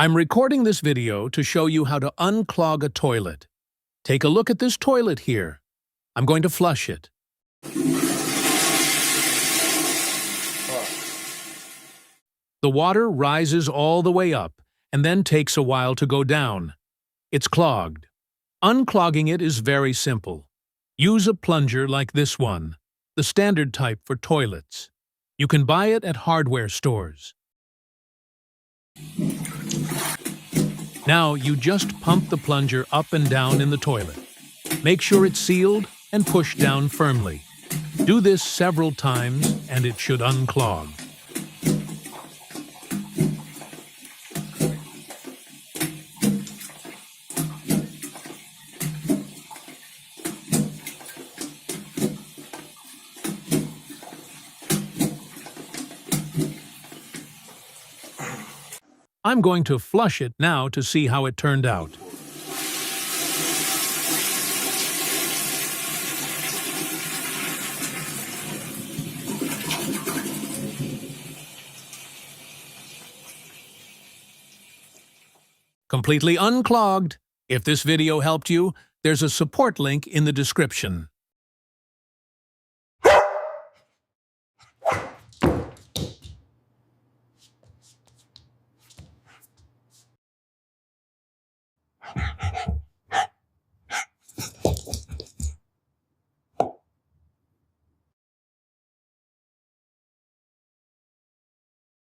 I'm recording this video to show you how to unclog a toilet. Take a look at this toilet here. I'm going to flush it. The water rises all the way up and then takes a while to go down. It's clogged. Unclogging it is very simple. Use a plunger like this one, the standard type for toilets. You can buy it at hardware stores. Now you just pump the plunger up and down in the toilet. Make sure it's sealed and push down firmly. Do this several times and it should unclog. I'm going to flush it now to see how it turned out. Completely unclogged. If this video helped you, there's a support link in the description.